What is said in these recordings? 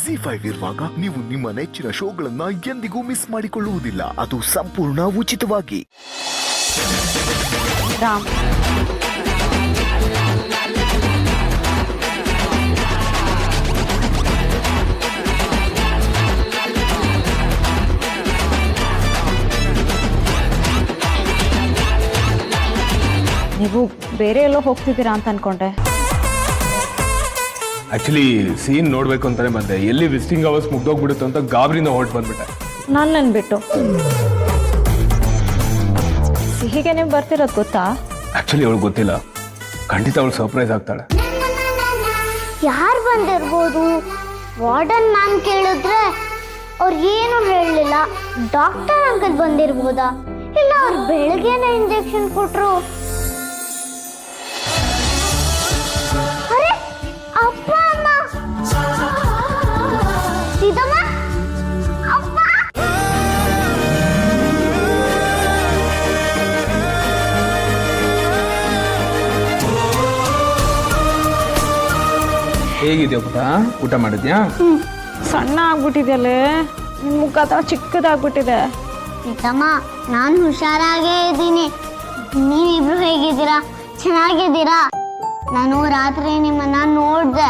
ZEE5 ಇರುವಾಗ ನೀವು ನಿಮ್ಮ ನೆಚ್ಚಿನ ಶೋಗಳನ್ನ ಎಂದಿಗೂ ಮಿಸ್ ಮಾಡಿಕೊಳ್ಳುವುದಿಲ್ಲ. ಅದು ಸಂಪೂರ್ಣ ಉಚಿತವಾಗಿ. ರಾಮ್, ನೀವು ಬೇರೆ ಎಲ್ಲೋ ಹೋಗ್ತಿದ್ದೀರಾ ಅಂತ ಅನ್ಕೊಂಡೆ. ಆಕ್ಚುಲಿ ಸೀನ್ ನೋಡ್ಬೇಕು ಅಂತಾನೆ ಬಂದೆ. ಎಲ್ಲಿ ವಿಸಿಟಿಂಗ್ ಅವರ್ಸ್ ಮುಗ್ದೋಗ್ಬಿಡುತ್ತೆ ಅಂತ ಗಾಬರಿಯಿಂದ ಹೊರಟು ಬಂದ್ಬಿಟ್ಟೆ. ನನ್ನ ಬಿಟ್ಟು ಸಿಹಿಗೆ ನೀವು ಬರ್ತಿರೋದು ಗೊತ್ತಾ? ಆಕ್ಚುಲಿ ಅವಳು ಗೊತ್ತಿಲ್ಲ. ಖಂಡಿತ ಅವಳು ಸರ್ಪ್ರೈಸ್ ಆಗ್ತಾಳೆ. ಯಾರು ಬಂದಿರ್ಬೋದು? ವಾರ್ಡನ್ ಮ್ಯಾಮ್ ಕೇಳಿದ್ರೆ ಅವ್ರು ಏನು ಹೇಳಲಿಲ್ಲ. ಡಾಕ್ಟರ್ ಅಂಕಲ್ ಬಂದಿರ್ಬೋದಾ? ಇಲ್ಲ ಅವ್ರು ಬೆಳಗ್ಗೆನೆ ಇಂಜೆಕ್ಷನ್ ಕೊಟ್ರು. ಅರೆ ಅಪ್ಪ ಅಮ್ಮ, ಸೀತಮ್ಮ, ಅಪ್ಪ. ಹೇಗಿದೆಯಾ ಪುಟ? ಊಟ ಮಾಡಿದ್ಯಾ? ಸಣ್ಣ ಆಗ್ಬಿಟ್ಟಿದೆಯಲ್ಲೇ, ನಿಮ್ಮ ಮುಖ ಚಿಕ್ಕದಾಗ್ಬಿಟ್ಟಿದೆ. ಸೀತಮ್ಮ, ನಾನು ಹುಷಾರಾಗೇ ಇದ್ದೀನಿ. ನೀವಿಬ್ರು ಹೇಗಿದ್ದೀರಾ? ಚೆನ್ನಾಗಿದ್ದೀರಾ? ನಾನು ರಾತ್ರಿ ನಿಮ್ಮನ್ನ ನೋಡ್ದೆ.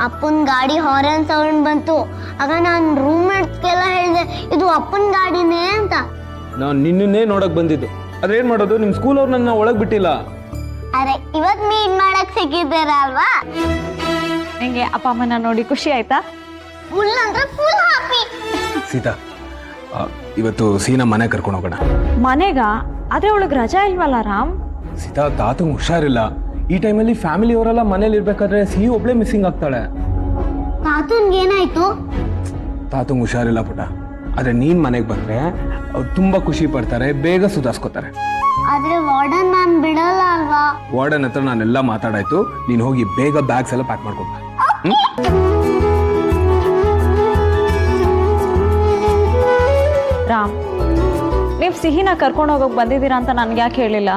ಅಪ್ಪನ ಗಾಡಿ ಹಾರನ್ ಸೌಂಡ್ ಬಂತು. ಆಗ ನಾನು ರೂಮ್ಮೇಟ್ಸ್ಗೆಲ್ಲ ಹೇಳಿದೆ ಇದು ಅಪ್ಪನ ಗಾಡಿನೇ ಅಂತ. ನಾನು ನಿನ್ನೇ ನೋಡಕ್ ಬಂದಿದ್ದು. ಆದ್ರೆ ಏನ್ ಮಾಡೋದು, ನಿಮ್ ಸ್ಕೂಲ್ ಅವ್ರು ನನ್ನ ಒಳಗ್ ಬಿಟ್ಟಿಲ್ಲ. ಅರೆ ಇವತ್ ಮೀಟ್ ಮಾಡಕ್ ಸಿಕ್ಕಿದ್ದೀರ ಅಲ್ವಾ? ನಿಂಗೆ ಅಪ್ಪ ಅಮ್ಮನ ನೋಡಿ ಖುಷಿ ಆಯ್ತಾ? ಫುಲ್ ಅಂದ್ರೆ ಫುಲ್ ಹ್ಯಾಪಿ. ಸೀತಾ, ಇವತ್ತು ಸೀನಾ ಮನೆ ಕರ್ಕೊಂಡು ಹೋಗೋಣ. ಮನೆಗ? ಆದ್ರೆ ಅವಳಿಗೆ ರಜಾ ಇಲ್ವಲ್ಲ ರಾಮ್? ಸೀತಾ, ತಾತಂಗ್ ಹುಷಾರಿಲ್ಲ. ಈ ಟೈಮಲ್ಲಿ ಫ್ಯಾಮಿಲಿ ಅವರೆಲ್ಲ ಮನೇಲಿ ಇರ್ಬೇಕಾದ್ರೆ ಸಿಹಿ ಒಬ್ಳೆ ಮಿಸ್ಸಿಂಗ್ ಆಗ್ತಾಳೆ. ತಾತನ್ಗೆ ಏನಾಯ್ತು? ತಾತಂಗ್ ಹುಷಾರಿಲ್ಲ ಪುಟ. ಆದ್ರೆ ನೀನ್ ಮನೆಗೆ ಬಂದ್ರೆ ಅವ್ರು ತುಂಬಾ ಖುಷಿ ಪಡ್ತಾರೆ, ಬೇಗ ಸುಧಾರಿಸ್ಕೋತಾರೆ. ಆದ್ರೆ ವಾರ್ಡನ್ ಮ್ಯಾಮ್ ಬಿಡಲ್ಲ ಅಲ್ವಾ? ವಾರ್ಡನ್ ಹತ್ರ ನಾನೆಲ್ಲ ಮಾತಾಡಾಯ್ತು. ನೀನ್ ಹೋಗಿ ಬೇಗ ಬ್ಯಾಗ್ಸ್ ಎಲ್ಲ ಪ್ಯಾಕ್ ಮಾಡ್ಕೊಂಡ. ರಾಮ್, ನೀವು ಸಿಹಿನ ಕರ್ಕೊಂಡು ಹೋಗೋಕೆ ಬಂದಿದ್ದೀರಾ ಅಂತ ನನ್ಗೆ ಯಾಕೆ ಹೇಳಿಲ್ಲ?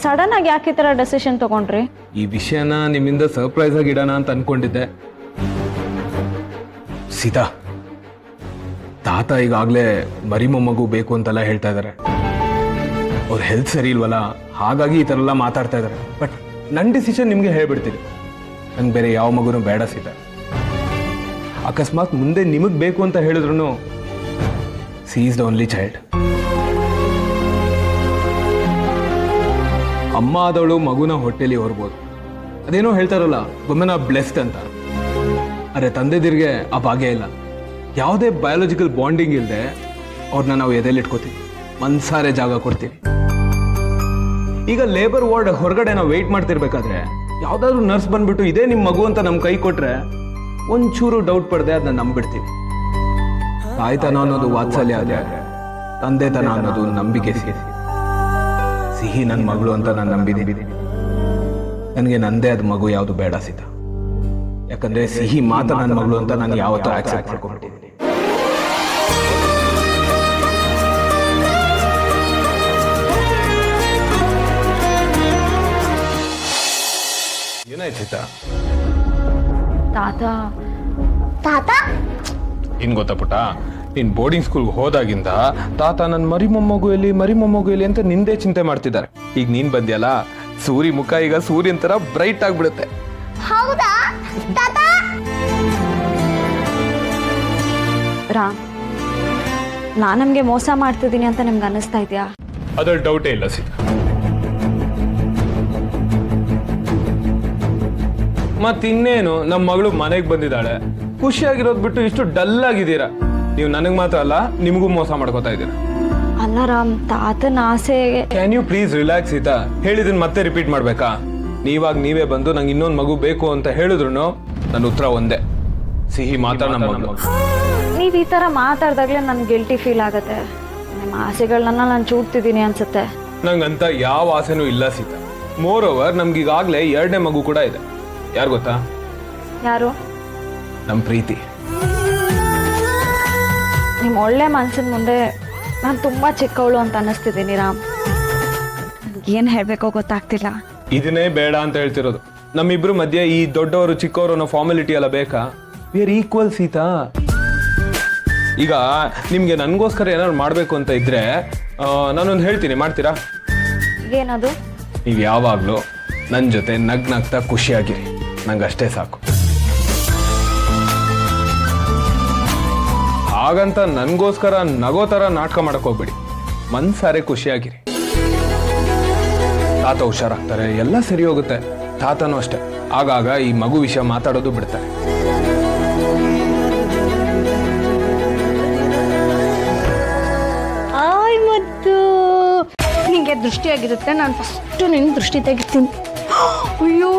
ಸಡನ್ ಆಗಿ ಯಾಕೆ ಈ ಥರ ಡೆಸಿಷನ್ ತಗೊಂಡ್ರಿ? ಈ ವಿಷಯನ ನಿಮ್ಮಿಂದ ಸರ್ಪ್ರೈಸ್ ಆಗಿ ಇಡೋಣ ಅಂತ ಅನ್ಕೊಂಡಿದ್ದೆ. ಸೀತಾ, ತಾತ ಈಗಾಗಲೇ ಮರಿ ಮೊಮ್ಮಗು ಬೇಕು ಅಂತೆಲ್ಲ ಹೇಳ್ತಾ ಇದ್ದಾರೆ. ಅವ್ರ ಹೆಲ್ತ್ ಸರಿ ಇಲ್ವಲ್ಲ, ಹಾಗಾಗಿ ಈ ಥರ ಎಲ್ಲ ಮಾತಾಡ್ತಾ ಇದ್ದಾರೆ. ಬಟ್ ನನ್ನ ಡಿಸಿಷನ್ ನಿಮಗೆ ಹೇಳ್ಬಿಡ್ತೀನಿ. ನಂಗೆ ಬೇರೆ ಯಾವ ಮಗುನೂ ಬೇಡ ಸೀತಾ. ಅಕಸ್ಮಾತ್ ಮುಂದೆ ನಿಮಗೆ ಬೇಕು ಅಂತ ಹೇಳಿದ್ರು C is the only child. ಅಮ್ಮ ಆದವಳು ಮಗುನ ಹೊಟ್ಟೆಲಿ ಹೊರಬೋದು. ಅದೇನೋ ಹೇಳ್ತಾರಲ್ಲ, ವುಮೆನ್ ಆರ್ ಬ್ಲೆಸ್ಡ್ ಅಂತ. ಅರೆ ತಂದೆದಿರ್ಗೆ ಆ ಭಾಗ್ಯ ಇಲ್ಲ. ಯಾವುದೇ ಬಯಾಲಜಿಕಲ್ ಬಾಂಡಿಂಗ್ ಇಲ್ಲದೆ ಅವ್ರನ್ನ ನಾವು ಎದೆಯಲ್ಲಿ ಇಟ್ಕೋತೀವಿ, ಮನ್ಸಾರೆ ಜಾಗ ಕೊಡ್ತೀವಿ. ಈಗ ಲೇಬರ್ ವಾರ್ಡ್ ಹೊರಗಡೆ ನಾವು ವೆಯ್ಟ್ ಮಾಡ್ತಿರ್ಬೇಕಾದ್ರೆ ಯಾವ್ದಾದ್ರು ನರ್ಸ್ ಬಂದ್ಬಿಟ್ಟು ಇದೇ ನಿಮ್ಮ ಮಗು ಅಂತ ನಮ್ಮ ಕೈ ಕೊಟ್ರೆ ಒಂಚೂರು ಡೌಟ್ ಪಡದೆ ಅದನ್ನ ನಂಬಿಡ್ತೀವಿ. ತಾಯ್ತನ ಅನ್ನೋದು ವಾತ್ಸಲ್ಯ ಆದ್ರೆ ತಂದೆತನ ಅನ್ನೋದು ನಂಬಿಕೆ. ಸಿಹಿ ನನ್ನ ಮಗಳು ಅಂತ ನಾನು ನಂಬಿದ್ದೀನಿ. ನನಗೆ ನಂದೇ ಅದು ಮಗು ಯಾವುದು ಬೇಡ ಸೀತಾ. ಯಾಕಂದ್ರೆ ಸಿಹಿ ಮಾತ್ರ ನನ್ನ ಮಗಳು ಅಂತ ನಾನು ಯಾವತ್ತೂ ಆಕ್ಸೆಪ್ಟ್ ಮಾಡ್ಕೊಂಡಿದ್ದೀನಿ. ಏನಾಯ್ತು ಸೀತಾ? ತಾತ ತಾತ ಏನ್ ಗೊತ್ತಾ ಪುಟ್ಟ, ನೀನ್ ಬೋರ್ಡಿಂಗ್ ಸ್ಕೂಲ್ಗೆ ಹೋದಾಗಿಂದ ತಾತ ನನ್ನ ಮರಿ ಮೊಮ್ಮಗು ಎಲ್ಲಿ ಅಂತ ನಿಂದೇ ಚಿಂತೆ ಮಾಡ್ತಿದ್ದಾರೆ. ಈಗ ನೀನ್ ಬಂದ್ಯಲ್ಲ, ಸೂರಿ ಮುಖ ಈಗ ಸೂರ್ಯನ್ ತರ ಬ್ರೈಟ್ ಆಗ್ಬಿಡುತ್ತೆ. ಹೌದಾ ತಾತ? ರಾಮ್, ನಾನು ನಮಗೆ ಮೋಸ ಮಾಡ್ತಿದ್ದೀನಿ ಅಂತ ನಿಮ್ಗೆ ಅನ್ನಿಸ್ತಾ ಇದೆಯಾ? ಅದ್ರ ಡೌಟೇ ಇಲ್ಲ ಸೀತಾ. ಮತ್ತಿನ್ನೇನು, ನಮ್ಮ ಮಗಳು ಮನೆಗೆ ಬಂದಿದ್ದಾಳೆ, ಖುಷಿಯಾಗಿರೋದು ಬಿಟ್ಟು ಇಷ್ಟು ಡಲ್ ಆಗಿದ್ದೀರಾ. ನೀವು ನನಗೆ ಮಾತ್ರ ಅಲ್ಲ, ನಿಮಗೂ ಮೋಸ ಮಾಡ್ಕೋತಾ ಇದ್ದೀರಾ. ಅಲ್ಲ ರಾಮ್, ತಾತನ ಆಸೆ. Can you please relax Sita? ಹೇಳಿದನ್ ಮತ್ತೆ ರಿಪೀಟ್ ಮಾಡ್ಬೇಕಾ? ನೀವೇ ಬಂದು ನಂಗೆ ಇನ್ನೊಂದು ಮಗು ಬೇಕು ಅಂತ ಹೇಳಿದ್ರು ನನ್ನ ಉತ್ತರ ಒಂದೇ, ಸಿಹಿ ಮಾತ್ರ ನಮ್ಮ ಮಗಳು. ನೀವು ಈ ಥರ ಮಾತಾಡ್ದಾಗ್ಲೇ ನನ್ಗೆ ಗಿಲ್ಟಿ ಫೀಲ್ ಆಗುತ್ತೆ. ನಿಮ್ಮ ಆಸೆಗಳನ್ನ ನಾನು ಚೂಡ್ತಿದ್ದೀನಿ ಅನ್ಸುತ್ತೆ. ನಂಗಂತ ಯಾವ ಆಸೆನೂ ಇಲ್ಲ ಸೀತಾ. ಮೋರ್ ಓವರ್ ನಮ್ಗೀಗಾಗಲೇ 2ನೇ ಮಗು ಕೂಡ ಇದೆ. ಯಾರು ಗೊತ್ತಾ? ಯಾರು? ನಮ್ಮ ಪ್ರೀತಿ. ನಿಮ್ಮ ಒಳ್ಳೆ ಮನಸ್ಸಿನ ಮುಂದೆ ನಾನು ತುಂಬ ಚಿಕ್ಕವಳು ಅಂತ ಅನ್ನಿಸ್ತಿದ್ದೀನಿ ರಾಮ್. ಏನು ಹೇಳಬೇಕೋ ಗೊತ್ತಾಗ್ತಿಲ್ಲ. ಇದನ್ನೇ ಬೇಡ ಅಂತ ಹೇಳ್ತಿರೋದು. ನಮ್ಮಿಬ್ರು ಮಧ್ಯೆ ಈ ದೊಡ್ಡವರು ಚಿಕ್ಕವರು ಅನ್ನೋ ಫಾರ್ಮಾಲಿಟಿ ಎಲ್ಲ ಬೇಕಾ? We are equal Sita. ಈಗ ನಿಮ್ಗೆ ನನಗೋಸ್ಕರ ಏನಾದ್ರು ಮಾಡಬೇಕು ಅಂತ ಇದ್ರೆ ನಾನೊಂದು ಹೇಳ್ತೀನಿ, ಮಾಡ್ತೀರಾ? ಏನದು? ನೀವು ಯಾವಾಗಲೂ ನನ್ನ ಜೊತೆ ನಗ್ನಗ್ತಾ ಖುಷಿಯಾಗಿರಿ, ನಂಗೆ ಅಷ್ಟೇ ಸಾಕು. ಹಾಗಂತ ನನಗೋಸ್ಕರ ನಗೋ ಥರ ನಾಟಕ ಮಾಡಕ್ ಹೋಗ್ಬೇಡಿ, ಮನ್ಸಾರೆ ಖುಷಿಯಾಗಿರಿ. ತಾತ ಹುಷಾರಾಗ್ತಾರೆ, ಎಲ್ಲ ಸರಿ ಹೋಗುತ್ತೆ. ತಾತನೂ ಅಷ್ಟೇ ಆಗಾಗ ಈ ಮಗು ವಿಷಯ ಮಾತಾಡೋದು ಬಿಡ್ತಾರೆ. ಆಯ್ ಮತ್ತು ನಿಂಗೆ ದೃಷ್ಟಿಯಾಗಿರುತ್ತೆ, ನಾನು ಫಸ್ಟು ನಿನ್ನ ದೃಷ್ಟಿ ತೆಗಿತೀನಿ. ಅಯ್ಯೋ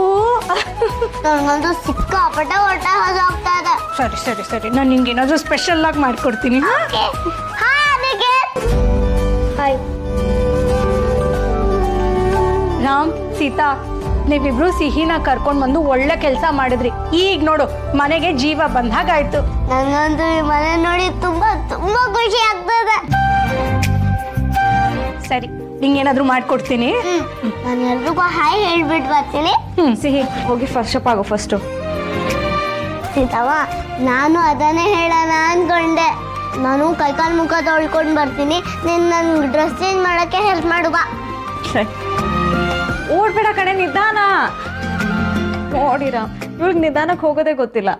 ನನಗಂತೂ ಸಿಕ್ಕಾಪಟ್ಟೆ ಹೊಟ್ಟೆ ಹಸಿವಾಗ್ತಾ ಇದೆ. ಸರಿ ಸರಿ ಸರಿ, ನಾನು ನಿಂಗೆ ಏನಾದರೂ ಸ್ಪೆಷಲ್ ಆಗಿ ಮಾಡಿಕೊಡ್ತೀನಿ. ಹಾಯ್ ರಾಮ್, ಸೀತಾ, ನೀವಿಬ್ರು ಸಿಹಿನ ಕರ್ಕೊಂಡು ಬಂದು ಒಳ್ಳೆ ಕೆಲಸ ಮಾಡಿದ್ರಿ. ಈಗ ನೋಡು, ಮನೆಗೆ ಜೀವ ಬಂದಾಗಾಯ್ತು. ನನಗಂತೂ ಈ ಮನೆ ನೋಡಿ ತುಂಬಾ ತುಂಬಾ ಖುಷಿ ಆಗ್ತದೆ. ಸರಿ, ನಿಂಗೇನಾದ್ರೂ ಮಾಡ್ಕೊಡ್ತೀನಿ. ನಾನು ಎಲ್ರಿಗೂ ಹಾಯ್ ಹೇಳ್ಬಿಟ್ಟು ಬರ್ತೀನಿ. ಸಿಹಿ, ಹೋಗಿ ಫ್ರೆಶ್ ಅಪ್ ಆಗೋ ಫಸ್ಟು. ಸೀತವ್ವ, ನಾನು ಅದನ್ನೇ ಹೇಳೋಣ ಅನ್ಕೊಂಡೆ. ನಾನು ಕೈಕಾಲು ಮುಖ ತೊಳ್ಕೊಂಡು ಬರ್ತೀನಿ, ನೀನು ನನ್ನ ಡ್ರೆಸ್ ಚೇಂಜ್ ಮಾಡೋಕ್ಕೆ ಹೆಲ್ಪ್ ಮಾಡು ಬಾ. ಸರಿ, ಓಡ್ಬೇಡ ಕಡೆ, ನಿಧಾನ. ನೋಡಿರ, ಇವ್ರಿಗೆ ನಿಧಾನಕ್ಕೆ ಹೋಗೋದೇ ಗೊತ್ತಿಲ್ಲ.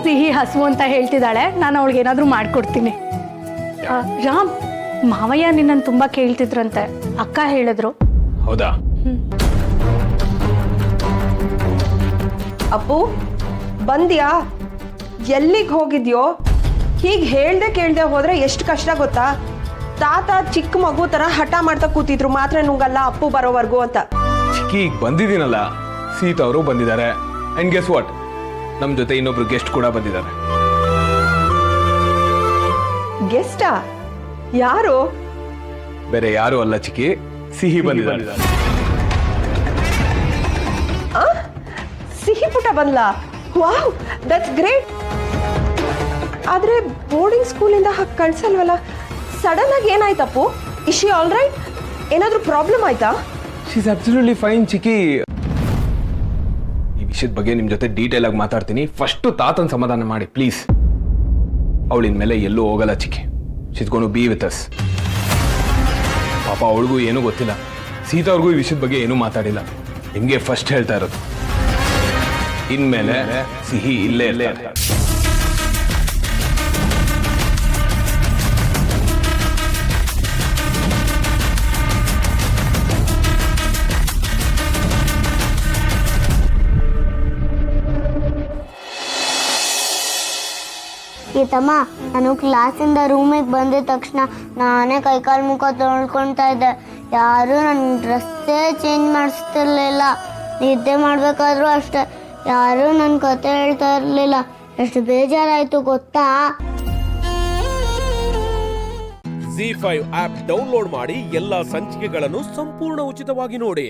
ಸಿಹಿ ಹಸು ಅಂತ ಹೇಳ್ತಿದ್ದಾಳೆ, ನಾನು ಅವಳಿಗೆ ಏನಾದರೂ ಮಾಡ್ಕೊಡ್ತೀನಿ. ರಾಮ್, ಮಾವಯ್ಯ ನಿನ್ನನ್ನು ತುಂಬಾ ಕೇಳ್ತಿದ್ರಂತೆ, ಅಕ್ಕ ಹೇಳಿದ್ರು. ಹೌದಾ? ಅಪ್ಪು, ಬಂದ್ಯಾ? ಎಲ್ಲಿಗೆ ಹೋಗಿದ್ಯೋ? ಹೀಗೆ ಹೇಳ್ದೆ ಕೇಳ್ದೆ ಹೋದ್ರೆ ಎಷ್ಟು ಕಷ್ಟ ಗೊತ್ತಾ? ತಾತ ಚಿಕ್ಕ ಮಗು ತರ ಹಠ ಮಾಡ್ತಾ ಕೂತಿದ್ರು, ಮಾತ್ರ ನುಂಗಲ್ಲ ಅಪ್ಪು ಬರೋವರೆಗೂ ಅಂತ. ಚಿಕ್ಕಿ, ಈಗ ಬಂದಿದ್ದೀನಲ್ಲ, ಸೀತಾ ಅವರು ಬಂದಿದ್ದಾರೆ. ಅಂಡ್ ಗೆಸ್ ವಾಟ್, ನಮ್ಮ ಜೊತೆ ಇನ್ನೊಬ್ರು ಗೆಸ್ಟ್ ಕೂಡ ಬಂದಿದ್ದಾರೆ. ಗೆಸ್ಟಾ? ಯಾರು? ಬೇರೆ ಯಾರು ಅಲ್ಲ ಚಿಕ್ಕಿ, ಸಿಹಿ ಬಂದಿದ್ದಾರೆ. ಸಿಹಿ ಪುಟ ಬಂದ್ಲಾ? Wow, that's great. ಆದ್ರೆ ಬೋರ್ಡಿಂಗ್ ಸ್ಕೂಲಿಂದ ಹಾಗೆ ಕಳ್ಸಲ್ವಲ್ಲ? ಸಡನ್ ಆಗಿ ಏನಾಯ್ತಪ್ಪು? Is she all right? ಏನಾದ್ರೂ ಪ್ರಾಬ್ಲಮ್ ಆಯ್ತಾ? ಶಿ ಇಸ್ ಅಬ್ಸಲ್ಯೂಟ್ಲಿ ಫೈನ್ ಚಿಕ್ಕಿ. ಈ ವಿಷಯದ ಬಗ್ಗೆ ನಿಮ್ಮ ಜೊತೆ ಡೀಟೇಲ್ ಆಗಿ ಮಾತಾಡ್ತೀನಿ. ಫಸ್ಟು ತಾತನ ಸಮಾಧಾನ ಮಾಡಿ ಪ್ಲೀಸ್. ಅವಳಿನ ಮೇಲೆ ಎಲ್ಲೂ ಹೋಗಲ್ಲ ಚಿಕ್ಕಿ. She is gonna be with us. ಪಾಪ ಅವಳಿಗೂ ಏನೂ ಗೊತ್ತಿಲ್ಲ, ಸೀತಾ ಅವ್ರಿಗೂ ಈ ವಿಷಯದ ಬಗ್ಗೆ ಏನೂ ಮಾತಾಡಿಲ್ಲ. ನಿಮಗೆ ಫಸ್ಟ್ ಹೇಳ್ತಾ ಇರೋದು. ಇನ್ಮೇಲೆ ಸಿಹಿ ಇಲ್ಲೇ ಇರ್ತಾರೆ. ಗೀತಮ್ಮ, ನಾನು ಕ್ಲಾಸಿಂದ ರೂಮಿಗೆ ಬಂದಿದ ತಕ್ಷಣ ನಾನೇ ಕೈಕಾಲು ಮುಖ ತೊಳ್ಕೊಳ್ತಾ ಇದ್ದೆ. ಯಾರೂ ನನ್ನ ಡ್ರೆಸ್ಸೇ ಚೇಂಜ್ ಮಾಡಿಸ್ತಿರ್ಲಿಲ್ಲ. ನಿದ್ದೆ ಮಾಡಬೇಕಾದ್ರೂ ಅಷ್ಟೆ, ಯಾರೂ ನನ್ನ ಕತೆ ಹೇಳ್ತಾ ಇರಲಿಲ್ಲ. ಎಷ್ಟು ಬೇಜಾರಾಯಿತು ಗೊತ್ತಾ? ZEE5 ಆಪ್ ಡೌನ್ಲೋಡ್ ಮಾಡಿ ಎಲ್ಲಾ ಸಂಚಿಕೆಗಳನ್ನು ಸಂಪೂರ್ಣ ಉಚಿತವಾಗಿ ನೋಡಿ.